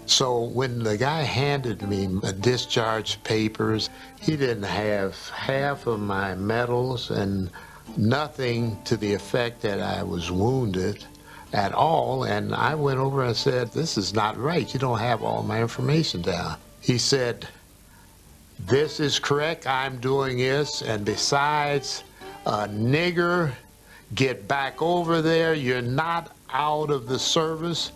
So when the guy handed me my discharge papers, he didn't have half of my medals and nothing to the effect that I was wounded at all. And I went over and said, this is not right. You don't have all my information down. He said, this is correct. I'm doing this. And besides, nigger, get back over there. You're not out of the service.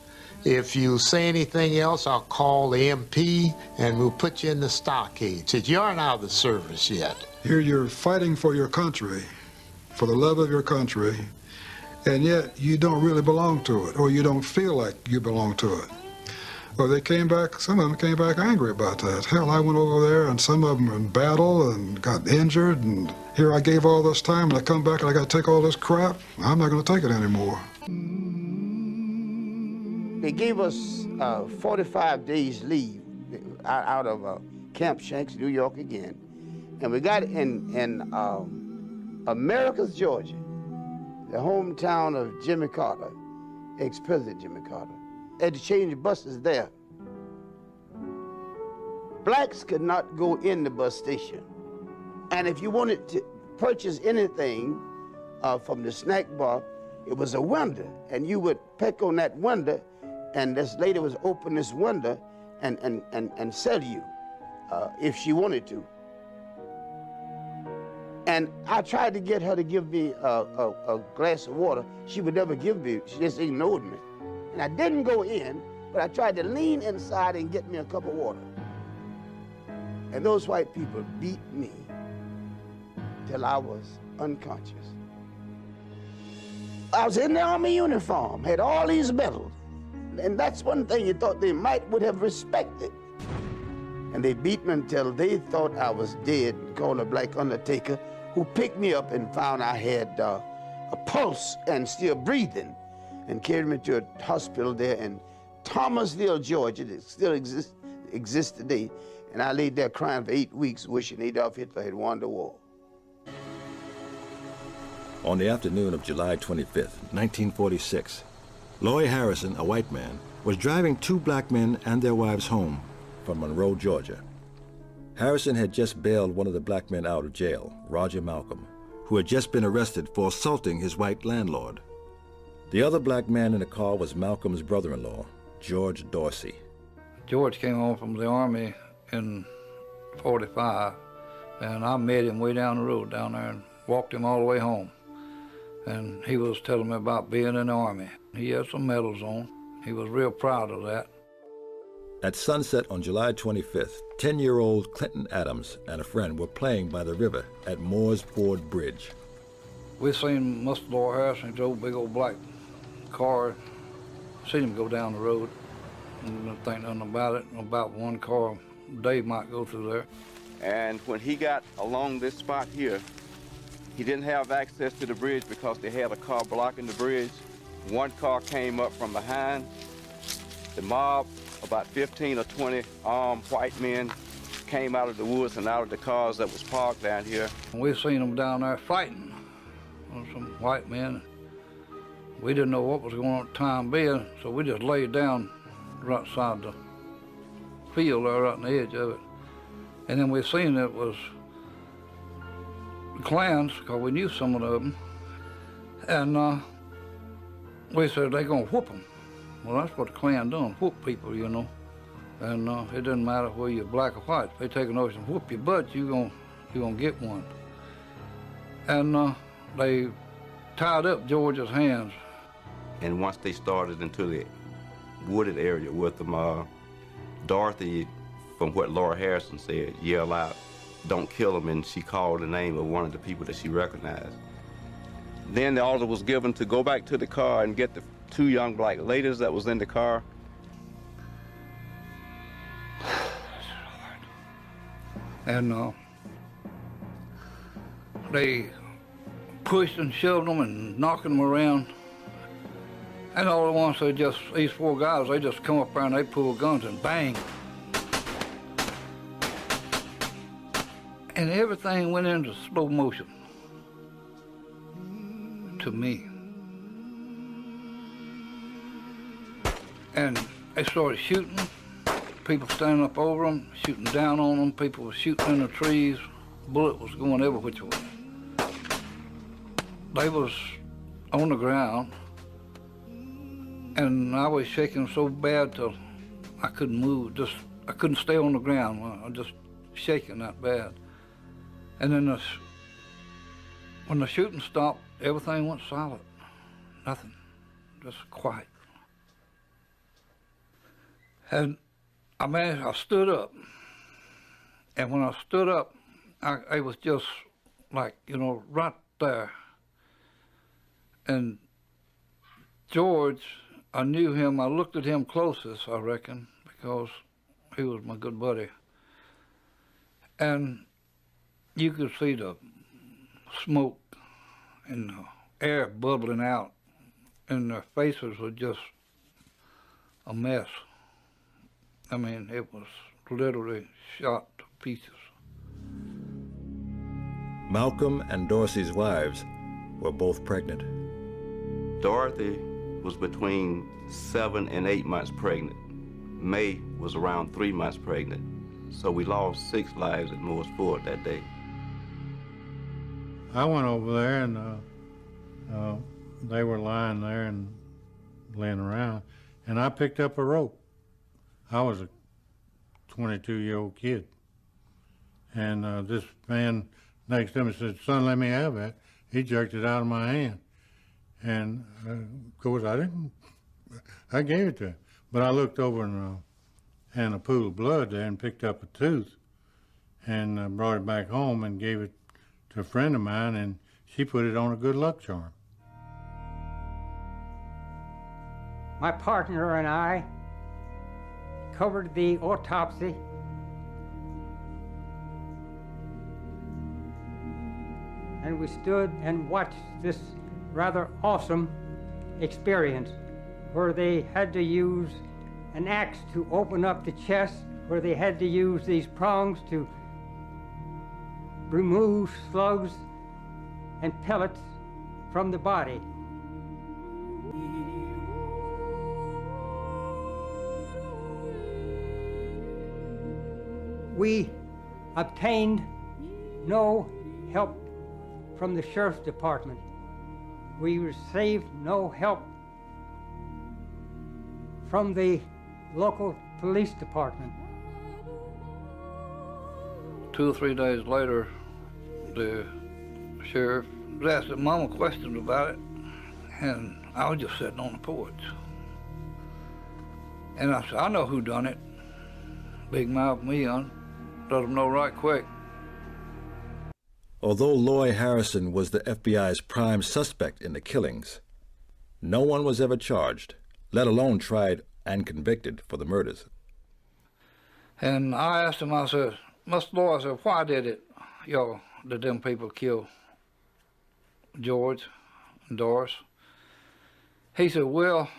If you say anything else, I'll call the MP and we'll put you in the stockade. Said, you aren't out of the service yet. Here you're fighting for your country, for the love of your country, and yet you don't really belong to it, or you don't feel like you belong to it. Well, they came back, some of them came back angry about that. Hell, I went over there and some of them were in battle and got injured, and here I gave all this time and I come back and I got to take all this crap. I'm not going to take it anymore. They gave us 45 days leave out of Camp Shanks, New York again. And we got in Americus, Georgia, the hometown of Jimmy Carter, ex-President Jimmy Carter. Had to change buses there. Blacks could not go in the bus station. And if you wanted to purchase anything from the snack bar, it was a window, and you would peck on that window, and this lady was open this window and sell you if she wanted to. And I tried to get her to give me a glass of water. She would never give me, she just ignored me. And I didn't go in, but I tried to lean inside and get me a cup of water. And those white people beat me till I was unconscious. I was in the Army uniform, had all these medals. And that's one thing you thought they would have respected. And they beat me until they thought I was dead, called a black undertaker, who picked me up and found I had a pulse and still breathing, and carried me to a hospital there in Thomasville, Georgia, that still exists today. And I laid there crying for 8 weeks, wishing Adolf Hitler had won the war. On the afternoon of July 25th, 1946, Loy Harrison, a white man, was driving two black men and their wives home from Monroe, Georgia. Harrison had just bailed one of the black men out of jail, Roger Malcolm, who had just been arrested for assaulting his white landlord. The other black man in the car was Malcolm's brother-in-law, George Dorsey. George came home from the Army in '45, and I met him way down the road down there and walked him all the way home. And he was telling me about being in the Army. He had some medals on. He was real proud of that. At sunset on July 25th, 10-year-old Clinton Adams and a friend were playing by the river at Moore's Ford Bridge. We seen Mr. Loy Harrison's old big old black car. Seen him go down the road. And didn't think nothing about it. About one car a day might go through there. And when he got along this spot here, he didn't have access to the bridge because they had a car blocking the bridge. One car came up from behind. The mob, about 15 or 20 armed white men, came out of the woods and out of the cars that was parked down here. We seen them down there fighting with some white men. We didn't know what was going on at the time being, so we just laid down right beside the field there, right on the edge of it. And then we seen it was the Klans, because we knew some of them. And we said, they're gonna whoop them. Well, that's what the Klan done, whoop people, you know. And it doesn't matter whether you're black or white. If they take an oath and whoop your butt, you're gonna get one. And they tied up George's hands. And once they started into the wooded area with them, Dorothy, from what Laura Harrison said, yelled out, "Don't kill him," and she called the name of one of the people that she recognized. Then the order was given to go back to the car and get the two young black ladies that was in the car. And they pushed and shoved them and knocked them around. And all at once, these four guys, they just come up there and they pull guns and bang. And everything went into slow motion to me. And they started shooting, people standing up over them, shooting down on them. People were shooting in the trees. Bullet was going every which way. They was on the ground, and I was shaking so bad till I couldn't move. I couldn't stay on the ground. I was just shaking that bad. And then when the shooting stopped, everything went silent. Nothing, just quiet. And I stood up. And when I stood up, I was just like, right there. And George, I knew him. I looked at him closest, I reckon, because he was my good buddy. And you could see the smoke and the air bubbling out, and their faces were just a mess. I mean, it was literally shot to pieces. Malcolm and Dorsey's wives were both pregnant. Dorothy was between 7 and 8 months pregnant. May was around 3 months pregnant. So we lost 6 lives at Moore's Ford that day. I went over there, and they were lying there and laying around, and I picked up a rope. I was a 22-year-old kid. And this man next to me said, "Son, let me have that." He jerked it out of my hand. And of course, I gave it to him. But I looked over and a pool of blood there and picked up a tooth and brought it back home and gave it to a friend of mine, and she put it on a good luck charm. My partner and I covered the autopsy. And we stood and watched this rather awesome experience where they had to use an axe to open up the chest, where they had to use these prongs to remove slugs and pellets from the body. We obtained no help from the Sheriff's Department. We received no help from the local police department. 2 or 3 days later, the sheriff was asking Mama questions about it, and I was just sitting on the porch. And I said, "I know who done it." Big mouth me on, let them know right quick. Although Loy Harrison was the FBI's prime suspect in the killings, no one was ever charged, let alone tried and convicted for the murders. And I asked him, I said, "Mr. Loy," I said, "why did them people kill George and Doris?" He said, "Well,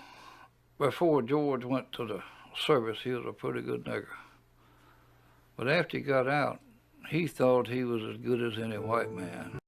before George went to the service, he was a pretty good nigger. But after he got out, he thought he was as good as any white man."